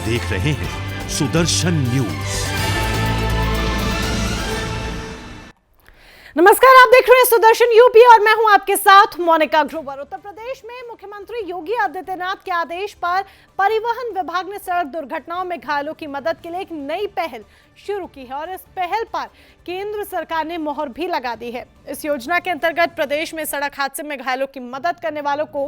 देख रहे हैं सुदर्शन न्यूज। नमस्कार, आप देख रहे हैं सुदर्शन यूपी और मैं हूं आपके साथ मोनिका ग्रोवर। उत्तर प्रदेश में मुख्यमंत्री योगी आदित्यनाथ के आदेश पर परिवहन विभाग ने सड़क दुर्घटनाओं में घायलों की मदद के लिए एक नई पहल शुरू की है और इस पहल पर केंद्र सरकार ने मोहर भी लगा दी है। इस योजना के अंतर्गत प्रदेश में सड़क हादसे में घायलों की मदद करने वालों को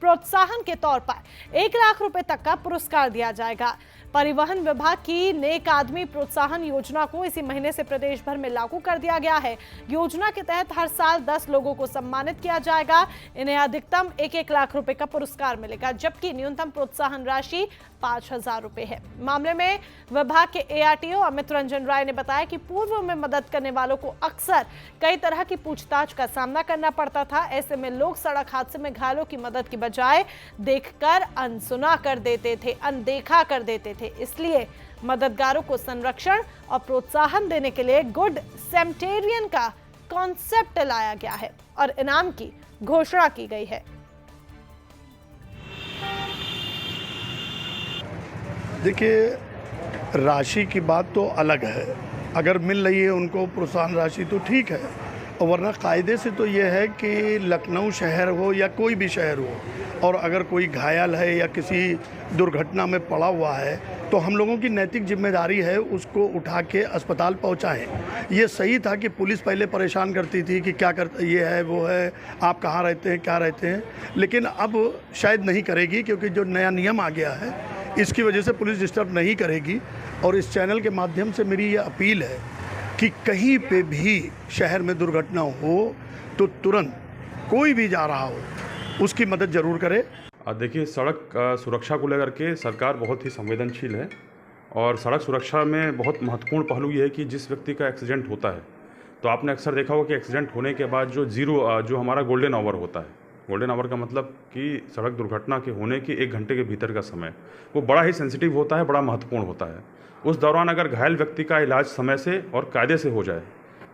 प्रोत्साहन के तौर पर 1 लाख रुपए तक का पुरस्कार दिया जाएगा। परिवहन विभाग की नेक आदमी प्रोत्साहन योजना को इसी महीने से प्रदेश भर में लागू कर दिया गया है। योजना के तहत हर साल 10 लोगों को सम्मानित किया जाएगा। इन्हें अधिकतम 1-1 लाख रुपए का पुरस्कार मिलेगा, जबकि न्यूनतम प्रोत्साहन राशि 5,000 रुपए है। मामले में विभाग के एआरटीओ अमित रंजन राय ने बताया कि पूर्व में मदद करने वालों को अक्सर कई तरह की पूछताछ का सामना करना पड़ता था। ऐसे में लोग सड़क हादसे में घायलों की मदद की बजाय देखकर अनसुना कर देते थे, अनदेखा कर देते थे। इसलिए मददगारों को संरक्षण और प्रोत्साहन देने के लिए गुड सैमटेरियन का कॉन्सेप्ट लाया गया है और इनाम की घोषणा की गई है। देखिए, राशि की बात तो अलग है, अगर मिल रही है उनको प्रोत्साहन राशि तो ठीक है, और वरना कायदे से तो ये है कि लखनऊ शहर हो या कोई भी शहर हो और अगर कोई घायल है या किसी दुर्घटना में पड़ा हुआ है तो हम लोगों की नैतिक जिम्मेदारी है उसको उठा के अस्पताल पहुंचाएं। ये सही था कि पुलिस पहले परेशान करती थी कि क्या करता, ये है वो है, आप कहाँ रहते हैं, क्या रहते हैं, लेकिन अब शायद नहीं करेगी क्योंकि जो नया नियम आ गया है इसकी वजह से पुलिस डिस्टर्ब नहीं करेगी। और इस चैनल के माध्यम से मेरी ये अपील है कि कहीं पे भी शहर में दुर्घटना हो तो तुरंत कोई भी जा रहा हो उसकी मदद ज़रूर करे। देखिए, सड़क सुरक्षा को लेकर के सरकार बहुत ही संवेदनशील है और सड़क सुरक्षा में बहुत महत्वपूर्ण पहलू ये है कि जिस व्यक्ति का एक्सीडेंट होता है तो आपने अक्सर देखा होगा कि एक्सीडेंट होने के बाद जो हमारा गोल्डन आवर होता है, गोल्डन आवर का मतलब कि सड़क दुर्घटना के होने की 1 घंटे के भीतर का समय, वो बड़ा ही सेंसिटिव होता है, बड़ा महत्वपूर्ण होता है। उस दौरान अगर घायल व्यक्ति का इलाज समय से और कायदे से हो जाए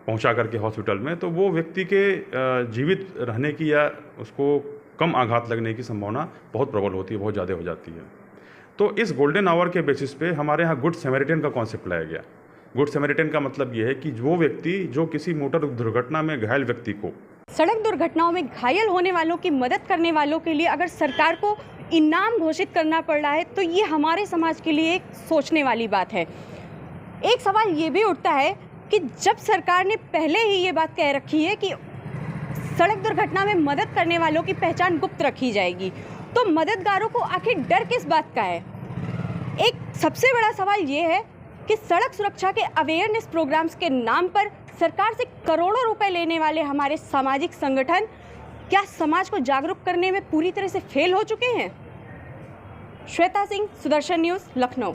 पहुंचा करके हॉस्पिटल में, तो वो व्यक्ति के जीवित रहने की या उसको कम आघात लगने की संभावना बहुत प्रबल होती है, बहुत ज़्यादा हो जाती है। तो इस गोल्डन आवर के बेसिस पे हमारे यहाँ गुड सैमरिटन का कॉन्सेप्ट लाया गया। गुड सैमरिटन का मतलब ये है कि वो व्यक्ति जो किसी मोटर दुर्घटना में घायल व्यक्ति को, सड़क दुर्घटनाओं में घायल होने वालों की मदद करने वालों के लिए अगर सरकार को इनाम घोषित करना पड़ रहा है तो ये हमारे समाज के लिए एक सोचने वाली बात है। एक सवाल ये भी उठता है कि जब सरकार ने पहले ही ये बात कह रखी है कि सड़क दुर्घटना में मदद करने वालों की पहचान गुप्त रखी जाएगी, तो मददगारों को आखिर डर किस बात का है? एक सबसे बड़ा सवाल ये है कि सड़क सुरक्षा के अवेयरनेस प्रोग्राम्स के नाम पर सरकार से करोड़ों रुपए लेने वाले हमारे सामाजिक संगठन क्या समाज को जागरूक करने में पूरी तरह से फेल हो चुके हैं? श्वेता सिंह, सुदर्शन न्यूज़, लखनऊ।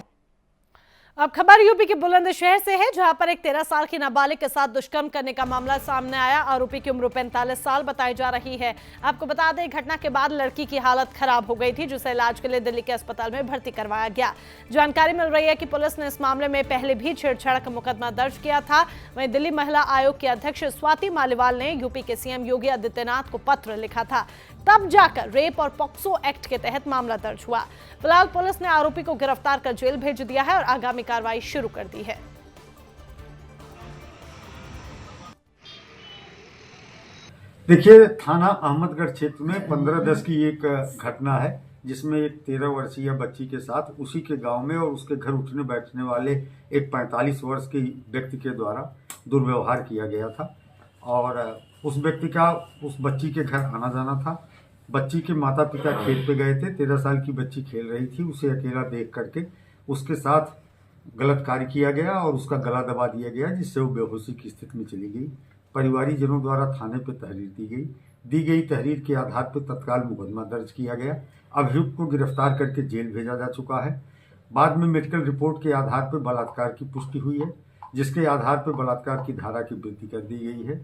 अब खबर यूपी के बुलंदशहर से है, जहां पर एक 13 साल की नाबालिग के साथ दुष्कर्म करने का मामला सामने आया। आरोपी की उम्र 45 साल बताई जा रही है। आपको बता दें, घटना के बाद लड़की की हालत खराब हो गई थी, जिसे इलाज के लिए दिल्ली के अस्पताल में भर्ती करवाया गया। जानकारी मिल रही है कि पुलिस ने इस मामले में पहले भी छेड़छाड़ का मुकदमा दर्ज किया था। वहीं दिल्ली महिला आयोग की अध्यक्ष स्वाति मालीवाल ने यूपी के सीएम योगी आदित्यनाथ को पत्र लिखा था, तब जाकर रेप और पॉक्सो एक्ट के तहत मामला दर्ज हुआ। फिलहाल पुलिस ने आरोपी को गिरफ्तार कर जेल भेज दिया है और आगामी कार्रवाई शुरू कर दी है। देखिए, थाना अहमदगढ़ क्षेत्र में 15/10 की एक घटना है जिसमें एक 13 वर्षीय बच्ची के साथ उसी के गांव में और उसके घर उठने बैठने वाले एक 45 वर्ष के व्यक्ति के द्वारा दुर्व्यवहार किया गया था और उस व्यक्ति का उस बच्ची के घर आना जाना था। बच्ची के माता पिता खेत पे गए थे, 13 साल की बच्ची खेल रही थी, उसे अकेला देख करके उसके साथ गलत कार्य किया गया और उसका गला दबा दिया गया, जिससे वो बेहोशी की स्थिति में चली गई। परिवारीजनों द्वारा थाने पे तहरीर दी गई तहरीर के आधार पर तत्काल मुकदमा दर्ज किया गया। अभियुक्त को गिरफ्तार करके जेल भेजा जा चुका है। बाद में मेडिकल रिपोर्ट के आधार पर बलात्कार की पुष्टि हुई है, जिसके आधार पर बलात्कार की धारा की वृद्धि कर दी गई है।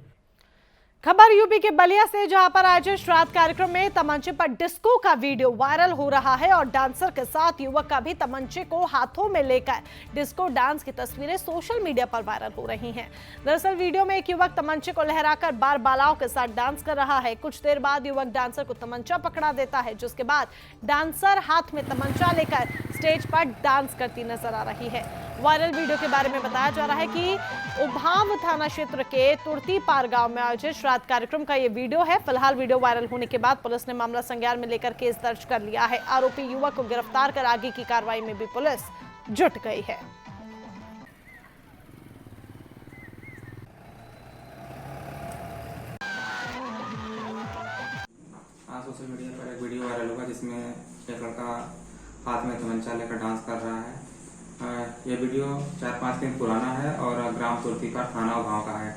खबर यूपी के बलिया से, जहां पर आयोजित श्राद्ध कार्यक्रम में तमंचे पर डिस्को का वीडियो वायरल हो रहा है और डांसर के साथ युवक का भी तमंचे को हाथों में लेकर डिस्को डांस की तस्वीरें सोशल मीडिया पर वायरल हो रही हैं। दरअसल वीडियो में एक युवक तमंचे को लहराकर बार बालाओं के साथ डांस कर रहा है। कुछ देर बाद युवक डांसर को तमंचा पकड़ा देता है, जिसके बाद डांसर हाथ में तमंचा लेकर स्टेज पर डांस करती नजर आ रही है। वायरल वीडियो के बारे में बताया जा रहा है कि उभाव थाना क्षेत्र के तुर्तीपार गांव में आयोजित श्राद्ध कार्यक्रम का ये वीडियो है। फिलहाल वीडियो वायरल होने के बाद पुलिस ने मामला संज्ञान में लेकर केस दर्ज कर लिया है। आरोपी युवक को गिरफ्तार कर आगे की कार्रवाई में भी पुलिस जुट गई है। सोशल मीडिया पर एक वीडियो वायरल हुआ जिसमें एक लड़का हाथ में तमंचा लेकर डांस कर रहा है। यह वीडियो 4-5 दिन पुराना है और ग्राम तुर्तीपार थाना उभाव का है।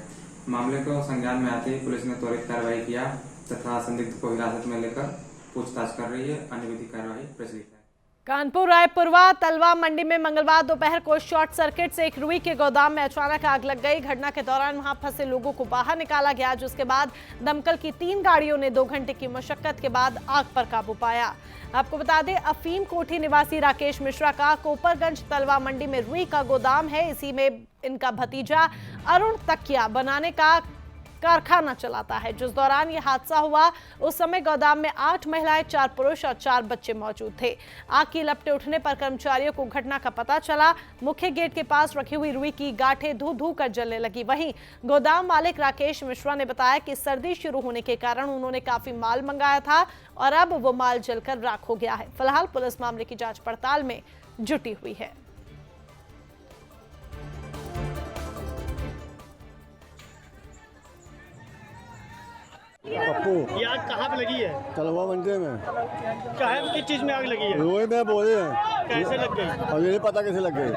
मामले को संज्ञान में आते ही पुलिस ने त्वरित कार्रवाई किया तथा संदिग्ध को हिरासत में लेकर पूछताछ कर रही है। अन्य विधिक कार्रवाई प्रचलित है। कानपुर रायपुरवा तलवा मंडी में मंगलवार दोपहर को शॉर्ट सर्किट से एक रुई के गोदाम में अचानक आग लग गई। घटना के दौरान वहां फंसे लोगों को बाहर निकाला गया, जिसके बाद दमकल की 3 गाड़ियों ने 2 घंटे की मशक्कत के बाद आग पर काबू पाया। आपको बता दें, अफीम कोठी निवासी राकेश मिश्रा का कोपरगंज तलवा मंडी में रुई का गोदाम है। इसी में इनका भतीजा अरुण तकिया बनाने का कारखाना चलाता है। जिस दौरान यह हादसा हुआ उस समय गोदाम में 8 महिलाएं, 4 पुरुष और 4 बच्चे मौजूद थे। आग की लपटें उठने पर कर्मचारियों को घटना का पता चला। मुख्य गेट के पास रखी हुई रुई की गांठें धू धू कर जलने लगी। वहीं गोदाम मालिक राकेश मिश्रा ने बताया कि सर्दी शुरू होने के कारण उन्होंने काफी माल मंगाया था और अब वो माल जलकर राख हो गया है। फिलहाल पुलिस मामले की जांच पड़ताल में जुटी हुई है। पप्पू, ये आग कहाँ पे लगी है? तलवा मंडी में। कहाँ किस चीज में आग लगी है? रोए में बोले हैं। कैसे लग गई? अब ये नहीं पता कैसे लग गई।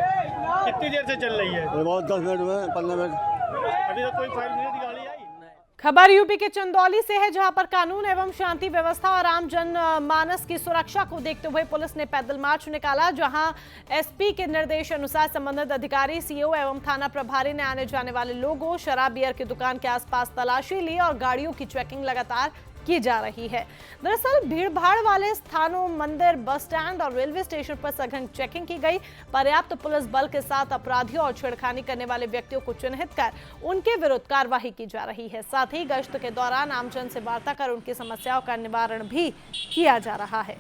कितनी देर से चल रही है? ये बहुत 10 मिनट में 15 मिनट। अभी तक कोई फायर ब्रिगेड की गाड़ी आई? खबर यूपी के चंदौली से है, जहां पर कानून एवं शांति व्यवस्था और आम जन मानस की सुरक्षा को देखते हुए पुलिस ने पैदल मार्च निकाला, जहां एसपी के निर्देश अनुसार संबंधित अधिकारी, सीओ एवं थाना प्रभारी ने आने जाने वाले लोगों, शराब बियर की दुकान के आसपास तलाशी ली और गाड़ियों की चेकिंग लगातार की जा रही है। दरअसल भीड़भाड़ वाले स्थानों, मंदिर, बस स्टैंड और रेलवे स्टेशन पर सघन चेकिंग की गई। पर्याप्त पुलिस बल के साथ अपराधियों और छेड़खानी करने वाले व्यक्तियों को चिन्हित कर उनके विरुद्ध कार्रवाई की जा रही है। साथ ही गश्त के दौरान आमजन से वार्ता कर उनकी समस्याओं का निवारण भी किया जा रहा है।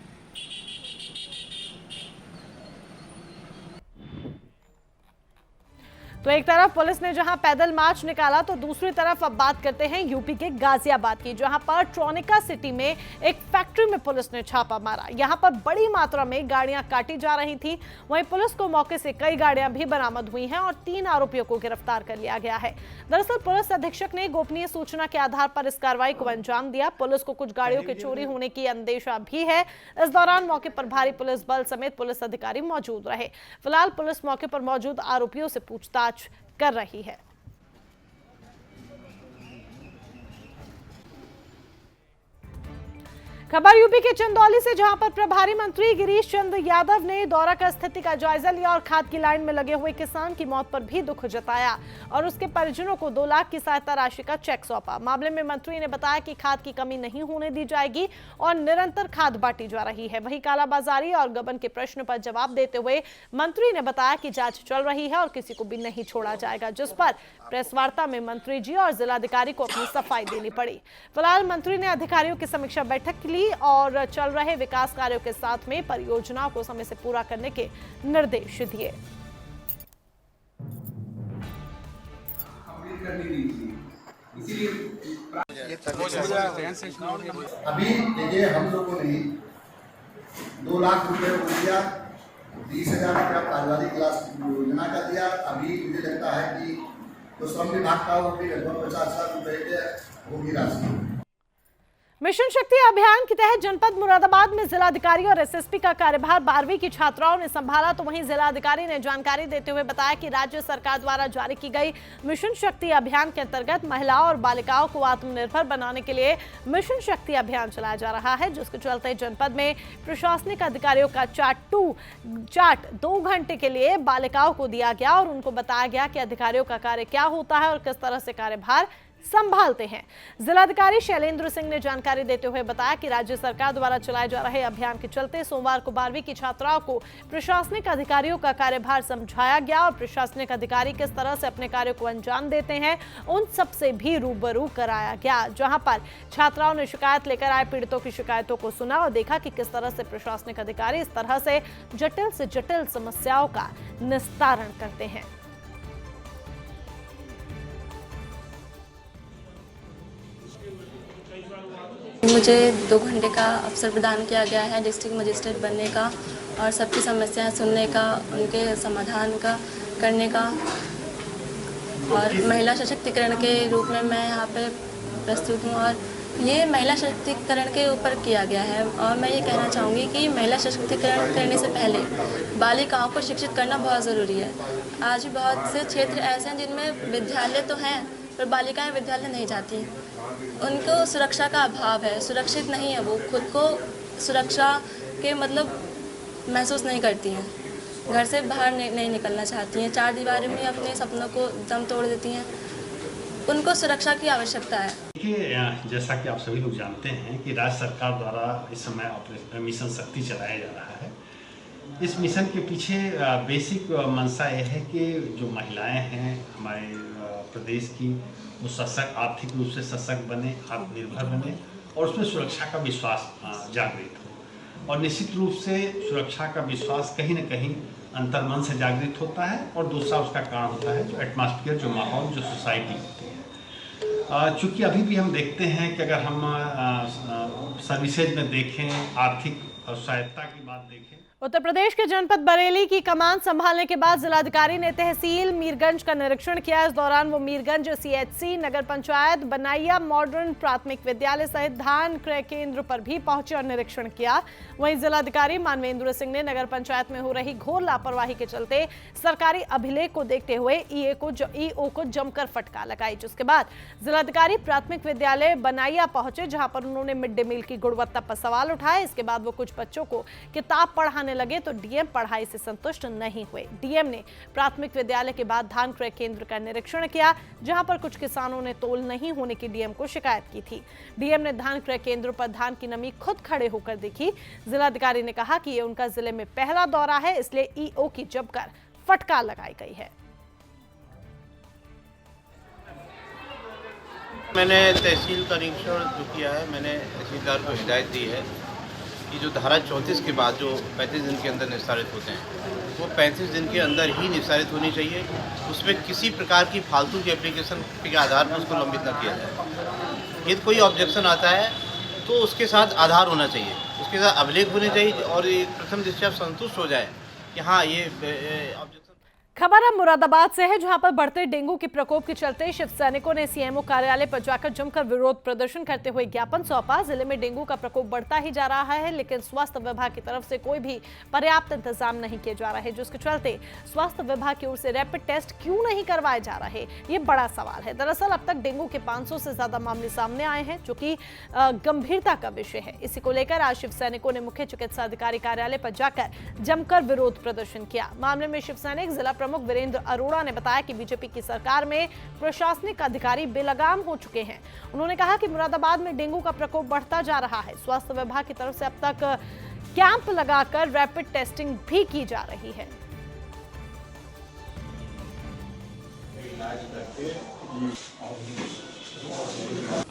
तो एक तरफ पुलिस ने जहां पैदल मार्च निकाला तो दूसरी तरफ अब बात करते हैं यूपी के गाजियाबाद की, जहां पर ट्रोनिका सिटी में एक फैक्ट्री में पुलिस ने छापा मारा। यहां पर बड़ी मात्रा में गाड़ियां काटी जा रही थी। वहीं पुलिस को मौके से कई गाड़ियां भी बरामद हुई हैं और 3 आरोपियों को गिरफ्तार कर लिया गया है। दरअसल पुलिस अधीक्षक ने गोपनीय सूचना के आधार पर इस कार्रवाई को अंजाम दिया। पुलिस को कुछ गाड़ियों के चोरी होने की अंदेशा भी है। इस दौरान मौके पर भारी पुलिस बल समेत पुलिस अधिकारी मौजूद रहे। फिलहाल पुलिस मौके पर मौजूद आरोपियों से पूछताछ कर रही है। खबर यूपी के चंदौली से, जहां पर प्रभारी मंत्री गिरीश चंद्र यादव ने दौरा कर स्थिति का जायजा लिया और खाद की लाइन में लगे हुए किसान की मौत पर भी दुख जताया और उसके परिजनों को 2 लाख की सहायता राशि का चेक सौंपा। मामले में मंत्री ने बताया कि खाद की कमी नहीं होने दी जाएगी और निरंतर खाद बांटी जा रही है। वहीं कालाबाजारी और गबन के प्रश्न पर जवाब देते हुए मंत्री ने बताया कि जांच चल रही है और किसी को भी नहीं छोड़ा जाएगा, जिस पर प्रेस वार्ता में मंत्री जी और जिलाधिकारी को अपनी सफाई देनी पड़ी। फिलहाल मंत्री ने अधिकारियों की समीक्षा बैठक ली और चल रहे विकास कार्यों के साथ में परियोजनाओं को समय से पूरा करने के निर्देश दिए। अभी देखिए, हम लोगों ने 2 लाख रुपए को दिया, 20,000 रुपया पारिवारिक क्लास योजना का दिया। अभी मुझे लगता है कि तो श्रम विभाग का वो भी लगभग 50 लाख रुपए के होगी राशि। मिशन शक्ति अभियान के तहत जनपद मुरादाबाद में जिलाधिकारी और एसएसपी का कार्यभार 12वीं की छात्राओं ने संभाला। तो वहीं जिलाधिकारी ने जानकारी देते हुए बताया कि राज्य सरकार द्वारा जारी की गई मिशन शक्ति अभियान के अंतर्गत महिलाओं और बालिकाओं को आत्मनिर्भर बनाने के लिए मिशन शक्ति अभियान चलाया जा रहा है, जिसके चलते जनपद में प्रशासनिक अधिकारियों का चार्ट 2 घंटे के लिए बालिकाओं को दिया गया और उनको बताया गया कि अधिकारियों का कार्य क्या होता है और किस तरह से कार्यभार संभालते हैं। जिलाधिकारी शैलेंद्र सिंह ने जानकारी देते हुए बताया कि राज्य सरकार द्वारा चलाए जा रहे अभियान के चलते सोमवार को 12वीं की छात्राओं को प्रशासनिक अधिकारियों का कार्यभार समझाया गया और प्रशासनिक अधिकारी किस तरह से अपने कार्यों को अंजाम देते हैं उन सबसे भी रूबरू कराया गया, जहां पर छात्राओं ने शिकायत लेकर आए पीड़ितों की शिकायतों को सुना और देखा कि किस तरह से प्रशासनिक अधिकारी इस तरह से जटिल समस्याओं का निस्तारण करते हैं। मुझे 2 घंटे का अवसर प्रदान किया गया है डिस्ट्रिक्ट मजिस्ट्रेट बनने का और सबकी समस्याएं सुनने का, उनके समाधान का करने का, और महिला सशक्तिकरण के रूप में मैं यहाँ पे प्रस्तुत हूँ। और ये महिला सशक्तिकरण के ऊपर किया गया है और मैं ये कहना चाहूँगी कि महिला सशक्तिकरण करने से पहले बालिकाओं को शिक्षित करना बहुत ज़रूरी है। आज भी बहुत से क्षेत्र ऐसे हैं जिनमें विद्यालय तो हैं पर बालिकाएं विद्यालय नहीं जाती, उनको सुरक्षा का अभाव है, सुरक्षित नहीं है, वो खुद को सुरक्षा के मतलब महसूस नहीं करती हैं, घर से बाहर नहीं निकलना चाहती हैं, 4 दीवारों में अपने सपनों को दम तोड़ देती हैं, उनको सुरक्षा की आवश्यकता है। देखिए, जैसा कि आप सभी लोग जानते हैं कि राज्य सरकार द्वारा इस समय ऑपरेशन मिशन शक्ति चलाया जा रहा है। इस मिशन के पीछे बेसिक मंशा यह है कि जो महिलाएं हैं हमारे प्रदेश की, वो सशक्त, आर्थिक रूप से सशक्त बने, आत्मनिर्भर बने और उसमें सुरक्षा का विश्वास जागृत हो। और निश्चित रूप से सुरक्षा का विश्वास कहीं न कहीं अंतर्मन से जागृत होता है और दूसरा उसका कारण होता है जो एटमॉस्फेयर, जो माहौल, जो सोसाइटी होती है। चूँकि अभी भी हम देखते हैं कि अगर हम सर्विसेज में देखें, आर्थिक सहायता की बात देखें। उत्तर प्रदेश के जनपद बरेली की कमान संभालने के बाद जिलाधिकारी ने तहसील मीरगंज का निरीक्षण किया। इस दौरान वो मीरगंज सीएचसी, नगर पंचायत, बनैया मॉडर्न प्राथमिक विद्यालय सहित धान क्रय केंद्र पर भी पहुंचे और निरीक्षण किया। वहीं जिलाधिकारी मानवेंद्र सिंह ने नगर पंचायत में हो रही घोर लापरवाही के चलते सरकारी अभिलेख को देखते हुए ईओ को जमकर फटकार लगाई, जिसके बाद जिलाधिकारी प्राथमिक विद्यालय बनैया पहुंचे, जहां पर उन्होंने मिड डे मील की गुणवत्ता पर सवाल उठाए। इसके बाद वो कुछ बच्चों को किताब पढ़ाने लगे तो डीएम पढ़ाई से संतुष्ट नहीं हुए। डीएम ने प्राथमिक विद्यालय के बाद धान क्रय केंद्र का निरीक्षण किया, जहां पर कुछ किसानों ने तोल नहीं होने की डीएम को शिकायत की थी। डीएम ने धान क्रय केंद्र पर धान की नमी खुद खड़े होकर देखी। जिलाधिकारी ने कहा कि ये उनका जिले में पहला दौरा है, इसलिए ईओ की जमकर फटकार लगाई गई है। मैंने तहसील का निरीक्षण जो किया है, मैंने तहसीलदार को हिदायत दी है कि जो धारा 34 के बाद जो 35 दिन के अंदर निस्तारित होते हैं वो 35 दिन के अंदर ही निस्तारित होनी चाहिए। उसमें किसी प्रकार की फालतू की एप्लीकेशन के आधार पर उसको लंबित न किया जाए। यदि कोई ऑब्जेक्शन आता है तो उसके साथ आधार होना चाहिए, उसके साथ अभिलेख होने चाहिए और ये प्रथम दृष्टया संतुष्ट हो जाए कि हाँ ये ऑब्जेक्शन। खबर अब मुरादाबाद से है, जहां पर बढ़ते डेंगू के प्रकोप के चलते शिव सैनिकों ने सीएमओ कार्यालय पर जाकर जमकर विरोध प्रदर्शन करते हुए ज्ञापन सौंपा। जिले में डेंगू का प्रकोप बढ़ता ही जा रहा है, लेकिन स्वास्थ्य विभाग की तरफ से कोई भी पर्याप्त इंतजाम नहीं किए जा रहे, जिसके चलते स्वास्थ्य विभाग की ओर से रैपिड टेस्ट क्यों नहीं करवाए जा रहे, ये बड़ा सवाल है। दरअसल अब तक डेंगू के 500 से ज्यादा मामले सामने आए हैं, जो कि गंभीरता का विषय है। इसी को लेकर आज शिव सैनिकों ने मुख्य चिकित्सा अधिकारी कार्यालय पर जाकर जमकर विरोध प्रदर्शन किया। मामले में शिव सैनिक जिला प्रमुख वीरेंद्र अरोड़ा ने बताया कि बीजेपी की सरकार में प्रशासनिक अधिकारी बेलगाम हो चुके हैं। उन्होंने कहा कि मुरादाबाद में डेंगू का प्रकोप बढ़ता जा रहा है। स्वास्थ्य विभाग की तरफ से अब तक कैंप लगाकर रैपिड टेस्टिंग भी की जा रही है।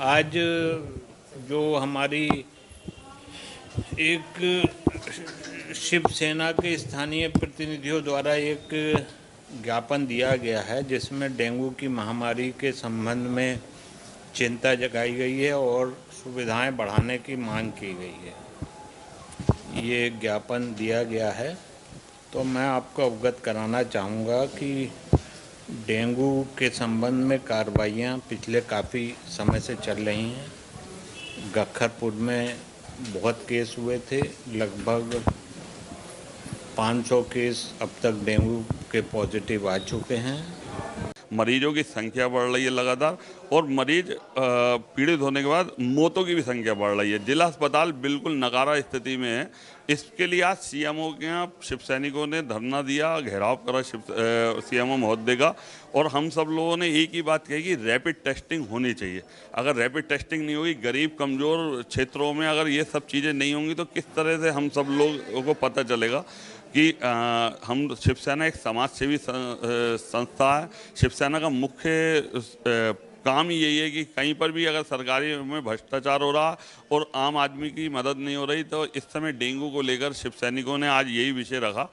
आज जो हमारी एक शिवसेना के स्थानीय प्रतिनिधियों द्वारा एक ज्ञापन दिया गया है, जिसमें डेंगू की महामारी के संबंध में चिंता जताई गई है और सुविधाएं बढ़ाने की मांग की गई है। ये ज्ञापन दिया गया है, तो मैं आपको अवगत कराना चाहूँगा कि डेंगू के संबंध में कार्रवाइयाँ पिछले काफ़ी समय से चल रही हैं। गखरपुर में बहुत केस हुए थे, लगभग 500 केस अब तक डेंगू के पॉजिटिव आ चुके हैं। मरीजों की संख्या बढ़ रही है लगातार, और मरीज पीड़ित होने के बाद मौतों की भी संख्या बढ़ रही है। जिला अस्पताल बिल्कुल नकारा स्थिति में है। इसके लिए आज सीएमओ के यहाँ शिव सैनिकों ने धरना दिया, घेराव करा सीएमओ महोदय का, और हम सब लोगों ने एक ही बात कही कि रैपिड टेस्टिंग होनी चाहिए। अगर रैपिड टेस्टिंग नहीं होगी, गरीब कमज़ोर क्षेत्रों में अगर ये सब चीज़ें नहीं होंगी तो किस तरह से हम सब लोगों को पता चलेगा कि हम शिवसेना एक समाज सेवी संस्था है। शिवसेना का मुख्य काम ही यही है कि कहीं पर भी अगर सरकारी में भ्रष्टाचार हो रहा और आम आदमी की मदद नहीं हो रही, तो इस समय डेंगू को लेकर शिव सैनिकों ने आज यही विषय रखा।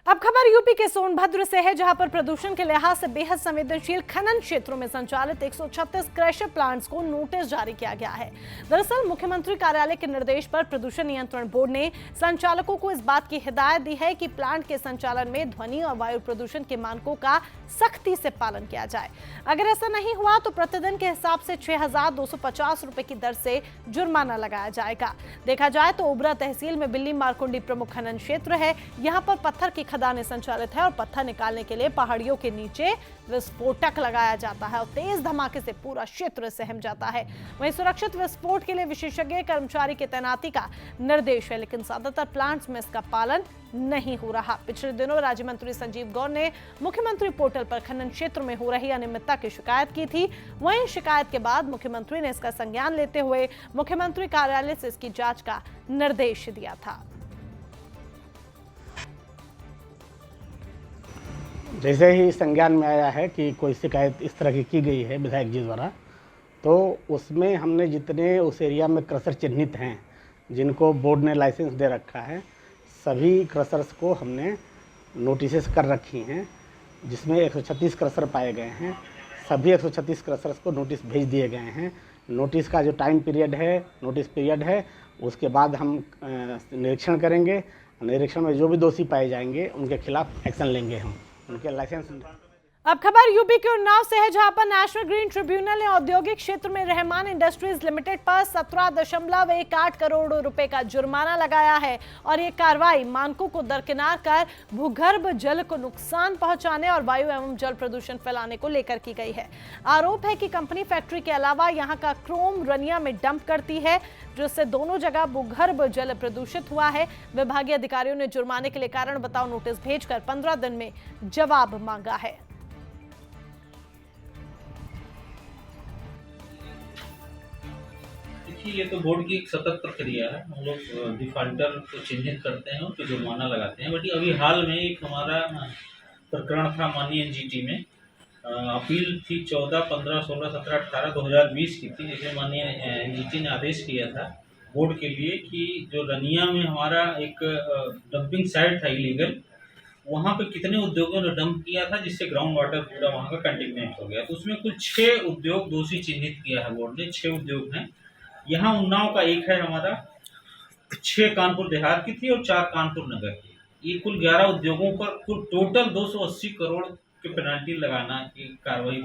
अब खबर यूपी के सोनभद्र से है, जहां पर प्रदूषण के लिहाज से बेहद संवेदनशील खनन क्षेत्रों में संचालित 136 क्रशर प्लांट्स को नोटिस जारी किया गया है। दरअसल मुख्यमंत्री कार्यालय के निर्देश पर प्रदूषण नियंत्रण बोर्ड ने संचालकों को इस बात की हिदायत दी है कि प्लांट के संचालन में ध्वनि और वायु प्रदूषण के मानकों का सख्ती से पालन किया जाए। अगर ऐसा नहीं हुआ तो प्रतिदिन के हिसाब से 6,250 रुपए की दर से जुर्माना लगाया जाएगा। देखा जाए तो ओबरा तहसील में बिल्ली मारकुंडी प्रमुख खनन क्षेत्र है। यहाँ पर पत्थर की खदानें संचालित है और पत्थर निकालने के लिए पहाड़ियों के नीचे विस्फोटक लगाया जाता है और तेज धमाके से पूरा क्षेत्र सहम जाता है। वहीं सुरक्षित विस्फोट के लिए विशेषज्ञ कर्मचारी की तैनाती का निर्देश है, लेकिन ज्यादातर प्लांट्स में इसका पालन नहीं हो रहा। पिछले दिनों राज्य मंत्री संजीव गौर ने मुख्यमंत्री पोर्टल पर खनन क्षेत्र में हो रही अनियमितता की शिकायत की थी। वहीं शिकायत के बाद मुख्यमंत्री ने इसका संज्ञान लेते हुए मुख्यमंत्री कार्यालय से इसकी जांच का निर्देश दिया था। जैसे ही संज्ञान में आया है कि कोई शिकायत इस तरह की गई है विधायक जी द्वारा, तो उसमें हमने जितने उस एरिया में क्रशर चिन्हित हैं, जिनको बोर्ड ने लाइसेंस दे रखा है, सभी क्रशर्स को हमने नोटिस कर रखी हैं, जिसमें 136 क्रशर पाए गए हैं। सभी 136 क्रशर्स को नोटिस भेज दिए गए हैं। नोटिस का जो टाइम पीरियड है, नोटिस पीरियड है, उसके बाद हम निरीक्षण करेंगे। निरीक्षण में जो भी दोषी पाए जाएंगे उनके खिलाफ एक्शन लेंगे हम, उनके लाइसेंस। अब खबर यूपी के उन्नाव से है, जहां पर नेशनल ग्रीन ट्रिब्यूनल ने औद्योगिक क्षेत्र में रहमान इंडस्ट्रीज लिमिटेड पर 17.18 करोड़ रुपए का जुर्माना लगाया है और ये कार्रवाई मानकों को दरकिनार कर भूगर्भ जल को नुकसान पहुंचाने और वायु एवं जल प्रदूषण फैलाने को लेकर की गई है। आरोप है कि कंपनी फैक्ट्री के अलावा यहां का क्रोम रनिया में डंप करती है, जिससे दोनों जगह भूगर्भ जल प्रदूषित हुआ है। विभागीय अधिकारियों ने जुर्माने के लिए कारण बताओ नोटिस भेजकर 15 दिन में जवाब मांगा है। ये तो बोर्ड की एक सतत प्रक्रिया है। हम लोग डिफॉल्टर को चिन्हित करते हैं, तो जुर्माना लगाते हैं। बट अभी हाल में एक हमारा प्रकरण था माननीय एनजीटी में, अपील थी 14, 15, 16, 17, 18, 2020 की थी, जिसमें माननीय एनजीटी ने आदेश किया था बोर्ड के लिए कि जो रनिया में हमारा एक डंपिंग साइट था इलीगल, वहाँ पे कितने उद्योगों ने डंप किया था, जिससे ग्राउंड वाटर पूरा वहाँ का कंटेमिनेट हो गया। तो उसमें कुल 6 उद्योग दोषी चिन्हित किया है बोर्ड ने। 6 उद्योग हैं। यहाँ उन्नाव का एक है हमारा, 6 कानपुर देहात की थी और 4 कानपुर नगर की। ये कुल 11 उद्योगों पर कुल टोटल 280 करोड़ की पेनल्टी लगाना की कार्रवाई।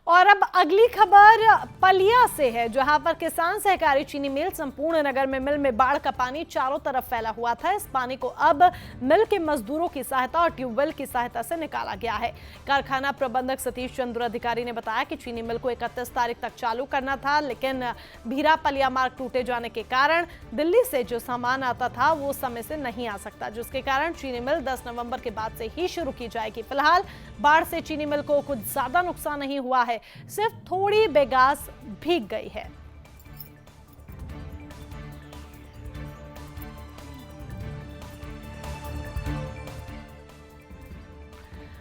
और अब अगली खबर पलिया से है, जहां पर किसान सहकारी चीनी मिल संपूर्ण नगर में मिल में बाढ़ का पानी चारों तरफ फैला हुआ था। इस पानी को अब मिल के मजदूरों की सहायता और ट्यूबवेल की सहायता से निकाला गया है। कारखाना प्रबंधक सतीश चंद्र अधिकारी ने बताया कि चीनी मिल को 31 तारीख तक चालू करना था, लेकिन भीरा पलिया मार्ग टूटे जाने के कारण दिल्ली से जो सामान आता था वो समय से नहीं आ सकता, जिसके कारण चीनी मिल 10 नवंबर के बाद से ही शुरू की जाएगी। फिलहाल बाढ़ से चीनी मिल को कुछ ज्यादा नुकसान नहीं हुआ है, सिर्फ थोड़ी बेगास भीग गई है।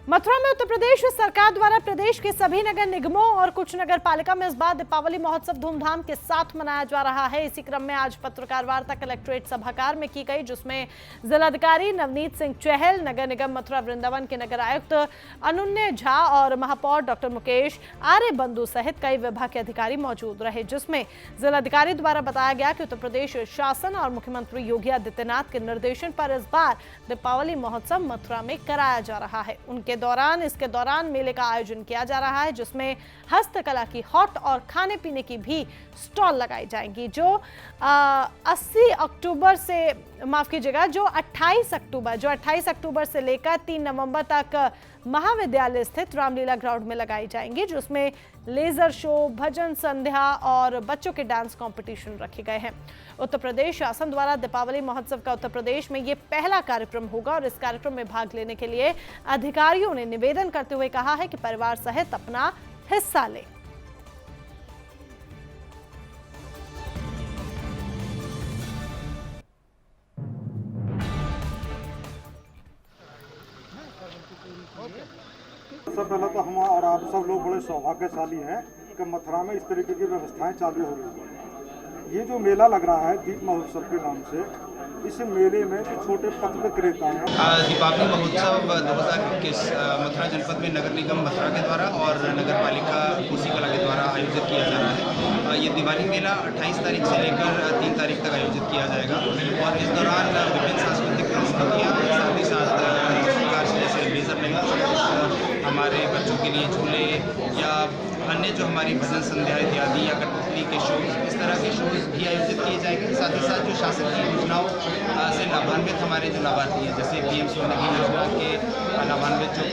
मथुरा में उत्तर प्रदेश सरकार द्वारा प्रदेश के सभी नगर निगमों और कुछ नगर पालिका में इस बार दीपावली महोत्सव धूमधाम के साथ मनाया जा रहा है। इसी क्रम में आज पत्रकार वार्ता कलेक्ट्रेट सभागार में की गई, जिसमें जिलाधिकारी नवनीत सिंह चहल, नगर निगम मथुरा वृंदावन के नगर आयुक्त अनुन्य झा और महापौर डॉक्टर मुकेश आर्य बंधु सहित कई विभाग के अधिकारी मौजूद रहे, जिसमें जिलाधिकारी द्वारा बताया गया कि उत्तर प्रदेश शासन और मुख्यमंत्री योगी आदित्यनाथ के निर्देशन पर इस बार दीपावली महोत्सव मथुरा में कराया जा रहा है। इसके दौरान मेले का आयोजन किया जा रहा है, जिसमें हस्तकला की हॉट और खाने पीने की भी स्टॉल लगाई जाएंगी, जो 28 अक्टूबर से लेकर 3 नवंबर तक महाविद्यालय स्थित रामलीला ग्राउंड में लगाई जाएंगी, जिसमें लेजर शो, भजन संध्या और बच्चों के डांस कंपटीशन रखे गए हैं। उत्तर प्रदेश शासन द्वारा दीपावली महोत्सव का उत्तर प्रदेश में ये पहला कार्यक्रम होगा और इस कार्यक्रम में भाग लेने के लिए अधिकारियों ने निवेदन करते हुए कहा है कि परिवार सहित अपना हिस्सा लें। सबसे पहले तो हम और आप सब लोग बड़े सौभाग्यशाली हैं कि मथुरा में इस तरीके की व्यवस्थाएं चालू हो रही हैं। ये जो मेला लग रहा है दीप महोत्सव के नाम से, इस मेले में जो छोटे पथ विक्रेता हैं, दीपावली महोत्सव 2021 मथुरा जनपद में नगर निगम मथुरा के द्वारा और नगर पालिका कोसी कला के द्वारा आयोजित किया जा रहा है। ये दिवाली मेला 28 तारीख से लेकर 3 तारीख तक आयोजित किया जाएगा और इस दौरान विभिन्न सांस्कृतिक प्रस्तुतियाँ, साथ ही साथ सरकार से जैसे लेजर लाइट, हमारे बच्चों के लिए झूले या अन्य जो हमारी भजन संध्या इत्यादि या कठपुतली के शोज, इस तरह के शोज भी आयोजित किए जाएंगे। साथ ही साथ जो शासन की योजनाओं से लाभान्वित हमारे जो लाभार्थी हैं, जैसे पीएम स्वनिधि योजना के लाभान्वित जो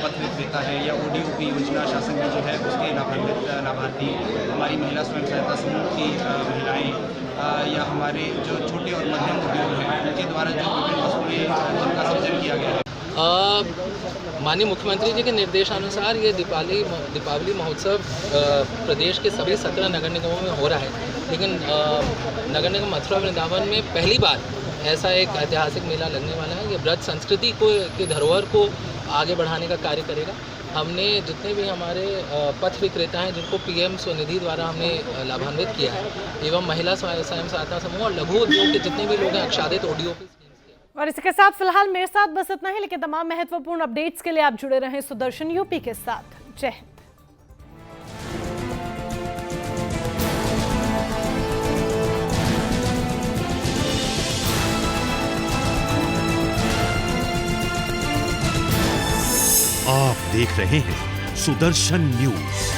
पथ विक्रेता है या ODOP योजना शासन की जो है उसके लाभान्वित लाभार्थी, हमारी महिला स्वयं सहायता समूह की महिलाएँ या हमारे जो छोटे और मध्यम उद्योग हैं उनके द्वारा जो विभिन्न वस्तुएं जिनका सृजन किया गया है। माननीय मुख्यमंत्री जी के निर्देशानुसार ये दीपावली महोत्सव प्रदेश के सभी 17 नगर निगमों में हो रहा है, लेकिन नगर निगम मथुरा वृंदावन में पहली बार ऐसा एक ऐतिहासिक मेला लगने वाला है। ये ब्रज संस्कृति की धरोहर को आगे बढ़ाने का कार्य करेगा। हमने जितने भी हमारे पथ विक्रेता हैं जिनको PM स्वनिधि द्वारा हमने लाभान्वित किया है, एवं महिला स्वयं सहायता समूह और लघु उद्योग के जितने भी लोग हैं आच्छादित ODOP। और इसके साथ फिलहाल मेरे साथ बस इतना ही, लेकिन तमाम महत्वपूर्ण अपडेट्स के लिए आप जुड़े रहें सुदर्शन यूपी के साथ। जय हिंद। आप देख रहे हैं सुदर्शन न्यूज।